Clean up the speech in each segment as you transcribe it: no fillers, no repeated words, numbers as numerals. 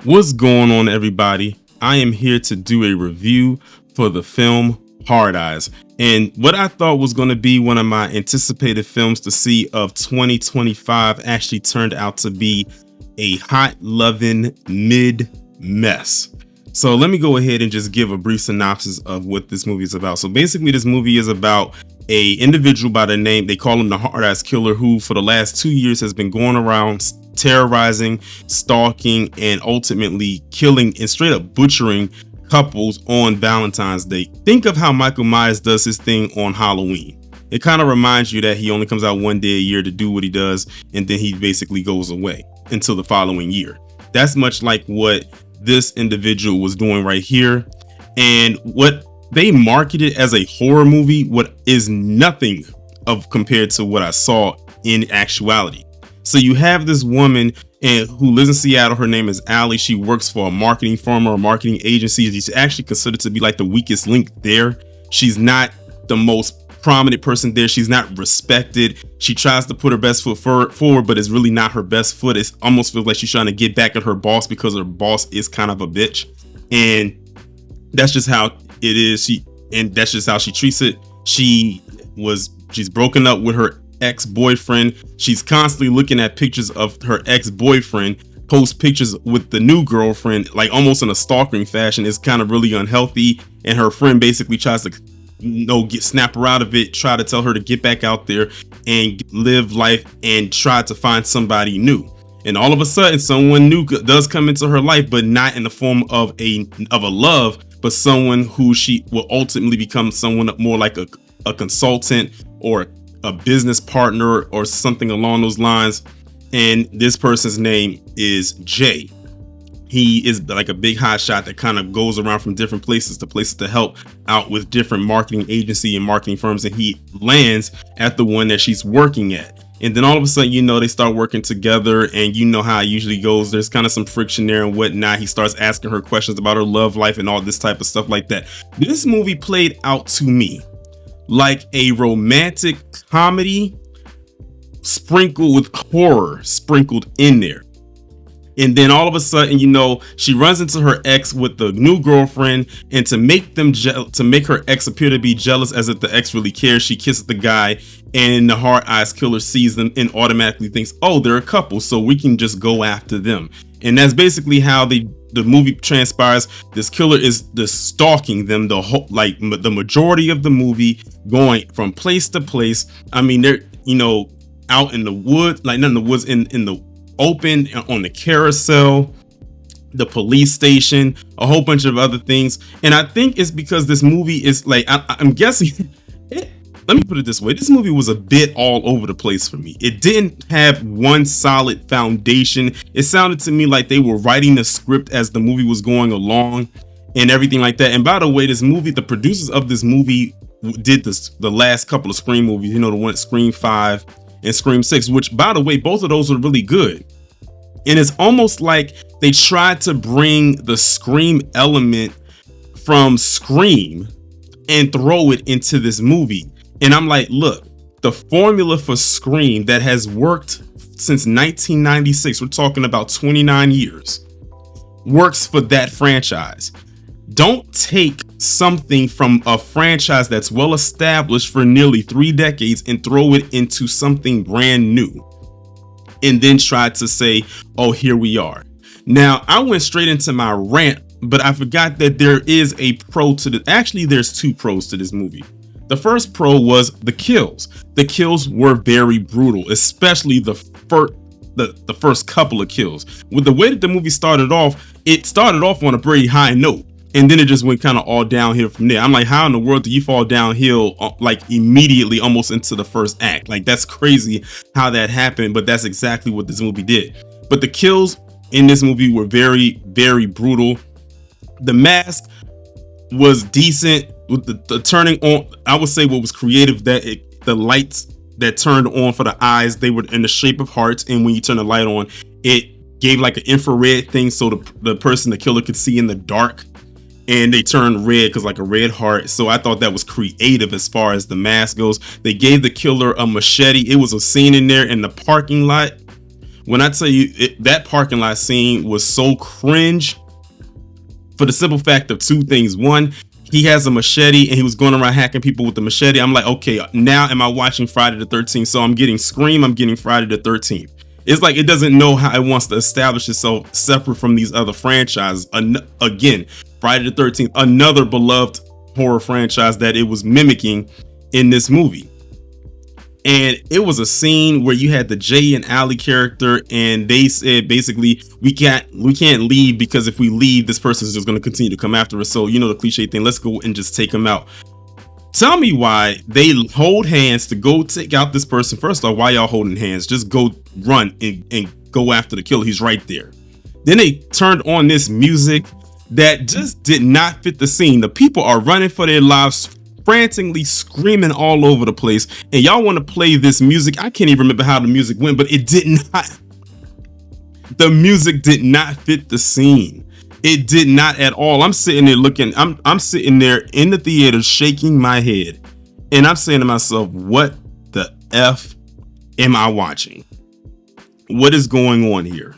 What's going on, everybody? I am here to do a review for the film Hard Eyes. And what I thought was going to be one of my anticipated films to see of 2025 actually turned out to be a hot Lovin mid mess. So let me go ahead and just give a brief synopsis of what this movie is about. So basically, this movie is about a individual by the name, they call him the Hard Eyes Killer, who for the last 2 years has been going around terrorizing, stalking, and ultimately killing and straight up butchering couples on Valentine's Day. Think of how Michael Myers does his thing on Halloween. It kind of reminds you that he only comes out one day a year to do what he does, and then he basically goes away until the following year. That's much like what this individual was doing right here. And what they marketed as a horror movie, what is nothing of compared to what I saw in actuality. So you have this woman who lives in Seattle. Her name is Allie. She works for a marketing firm or a marketing agency. She's actually considered to be like the weakest link there. She's not the most prominent person there. She's not respected. She tries to put her best foot forward, but it's really not her best foot. It almost feels like she's trying to get back at her boss because her boss is kind of a bitch. And that's just how it is. That's just how she treats it. She's broken up with her ex-boyfriend. She's constantly looking at pictures of her ex-boyfriend, post pictures with the new girlfriend, like almost in a stalking fashion. It's kind of really unhealthy. And her friend basically tries to snap her out of it, try to tell her to get back out there and live life and try to find somebody new. And all of a sudden, someone new does come into her life, but not in the form of a love, but someone who she will ultimately become someone more like a consultant or a business partner or something along those lines. And this person's name is Jay. He is like a big hot shot that kind of goes around from different places to help out with different marketing agency and marketing firms. And he lands at the one that she's working at. And then all of a sudden, they start working together, and you know how it usually goes. There's kind of some friction there and whatnot. He starts asking her questions about her love life and all this type of stuff like that. This movie played out to me like a romantic comedy sprinkled with horror sprinkled in there. And then all of a sudden, she runs into her ex with the new girlfriend, and to make her ex appear to be jealous as if the ex really cares, she kisses the guy, and the Hard Eyes Killer sees them and automatically thinks, oh, they're a couple, so we can just go after them. And that's basically how the movie transpires. This killer is just stalking them the majority of the movie, going from place to place. I mean, they're out in the woods, like not in the woods, in the open, on the carousel, the police station, a whole bunch of other things. And I think it's because this movie is like, I'm guessing let me put it this way, this movie was a bit all over the place for me. It didn't have one solid foundation. It sounded to me like they were writing the script as the movie was going along and everything like that. And by the way, the producers of this movie did the last couple of Scream movies, the one Scream 5 and Scream 6, which, by the way, both of those were really good. And it's almost like they tried to bring the Scream element from Scream and throw it into this movie. And I'm like, look, the formula for Scream that has worked since 1996, we're talking about 29 years, works for that franchise. Don't take something from a franchise that's well established for nearly 3 decades and throw it into something brand new and then try to say, oh, here we are. Now, I went straight into my rant, but I forgot that there is a pro to this. Actually, there's 2 pros to this movie. The first pro was the kills. The kills were very brutal, especially the first couple of kills. With the way that the movie started off, it started off on a very high note. And then it just went kind of all downhill from there. I'm like, how in the world do you fall downhill like immediately, almost into the first act? Like, that's crazy how that happened, but that's exactly what this movie did. But the kills in this movie were very, very brutal. The mask was decent with the turning on. I would say what was creative, the lights that turned on for the eyes, they were in the shape of hearts. And when you turn the light on, it gave like an infrared thing so the killer could see in the dark. And they turned red because like a red heart. So I thought that was creative as far as the mask goes. They gave the killer a machete. It was a scene in there in the parking lot When I tell you that parking lot scene was so cringe for the simple fact of two things. One, he has a machete and he was going around hacking people with the machete. I'm like, okay, now am I watching Friday the 13th? So I'm getting Scream, I'm getting Friday the 13th. It's like it doesn't know how it wants to establish itself separate from these other franchises. Again, Friday the 13th, another beloved horror franchise that it was mimicking in this movie. And it was a scene where you had the Jay and Allie character, and they said basically we can't leave, because if we leave, this person is just going to continue to come after us. So you know the cliche thing, let's go and just take them out. Tell me why they hold hands to go take out this person. First off, why y'all holding hands? Just go run and go after the killer. He's right there. Then they turned on this music that just did not fit the scene. The people are running for their lives, frantically screaming all over the place, and y'all want to play this music. I can't even remember how the music went, but it did not. The music did not fit the scene. It did not at all. I'm sitting there looking. I'm sitting there in the theater shaking my head, and I'm saying to myself, "What the f am I watching? What is going on here?"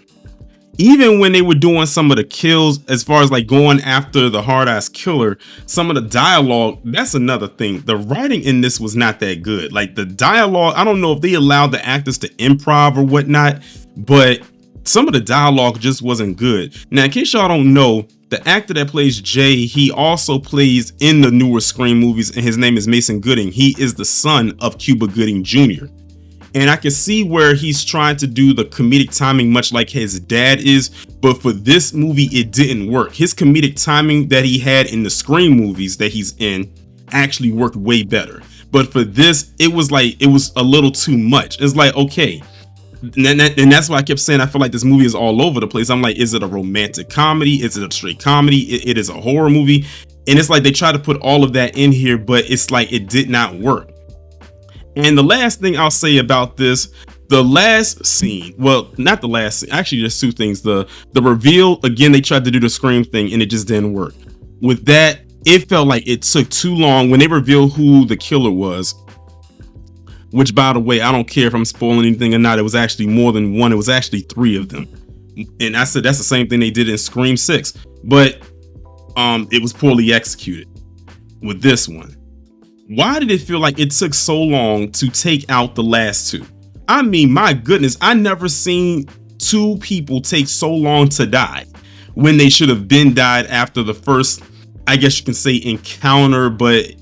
Even when they were doing some of the kills, as far as like going after the hard-ass killer, some of the dialogue, that's another thing. The writing in this was not that good. Like the dialogue, I don't know if they allowed the actors to improv or whatnot, but some of the dialogue just wasn't good. Now, in case y'all don't know, the actor that plays Jay, he also plays in the newer Scream movies, and his name is Mason Gooding. He is the son of Cuba Gooding Jr. And I can see where he's trying to do the comedic timing much like his dad is, but for this movie, it didn't work. His comedic timing that he had in the Scream movies that he's in actually worked way better. But for this, it was a little too much. It's like, okay. And that's why I kept saying I feel like this movie is all over the place. I'm like, is it a romantic comedy? Is it a straight comedy? It is a horror movie. And it's like they try to put all of that in here, but it's like it did not work. And the last thing I'll say about this, the last scene, well, not the last scene, actually there's two things. The reveal, again, they tried to do the Scream thing and it just didn't work. With that, it felt like it took too long when they revealed who the killer was, which, by the way, I don't care if I'm spoiling anything or not. It was actually more than one. It was actually three of them. And I said that's the same thing they did in Scream 6, but it was poorly executed with this one. Why did it feel like it took so long to take out the last two? I mean, my goodness, I never seen two people take so long to die when they should have been died after the first, I guess you can say, encounter. But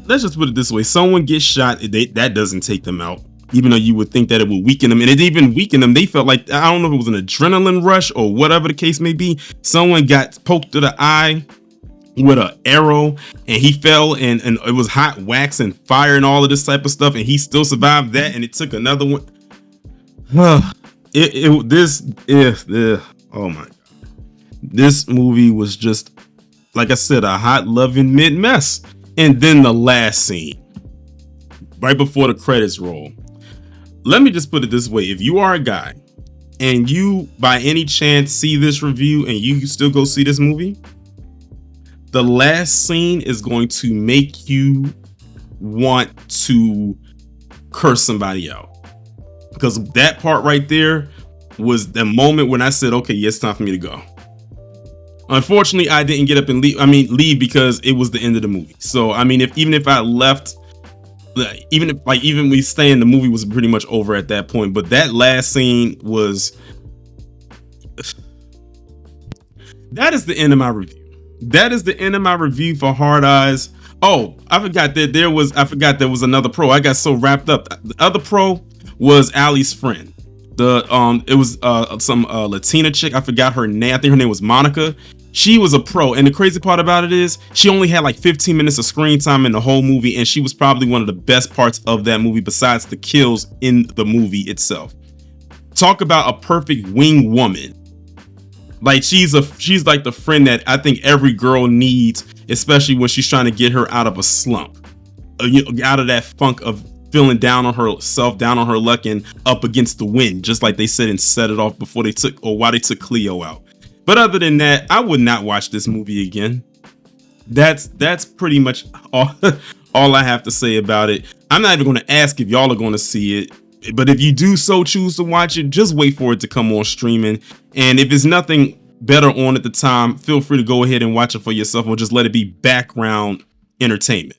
let's just put it this way. Someone gets shot, that doesn't take them out, even though you would think that it would weaken them. And it even weakened them. They felt like, I don't know if it was an adrenaline rush or whatever the case may be. Someone got poked to the eye with an arrow and he fell, and it was hot wax and fire and all of this type of stuff, and he still survived that, and it took another one. Oh my god, this movie was just, like I said, a hot Lovin mid mess. And then the last scene right before the credits roll, let me just put it this way. If you are a guy and you by any chance see this review and you still go see this movie, the last scene is going to make you want to curse somebody out, because that part right there was the moment when I said, okay, yeah, it's time for me to go. Unfortunately, I didn't get up and leave because it was the end of the movie. So, I mean, even if I left, even we staying, the movie was pretty much over at that point. But that last scene was, that is the end of my review. That is the end of my review for Hard Eyes. Oh, I forgot there was another pro. I got so wrapped up. The other pro was Allie's friend. It was some Latina chick. I forgot her name. I think her name was Monica. She was a pro, and the crazy part about it is she only had like 15 minutes of screen time in the whole movie, and she was probably one of the best parts of that movie besides the kills in the movie itself. Talk about a perfect wing woman. Like she's like the friend that I think every girl needs, especially when she's trying to get her out of a slump, out of that funk of feeling down on herself, down on her luck, and up against the wind, just like they said and set it off before why they took Cleo out. But other than that, I would not watch this movie again. That's pretty much all I have to say about it. I'm not even going to ask if y'all are going to see it. But if you do so choose to watch it, just wait for it to come on streaming. And if it's nothing better on at the time, feel free to go ahead and watch it for yourself, or just let it be background entertainment.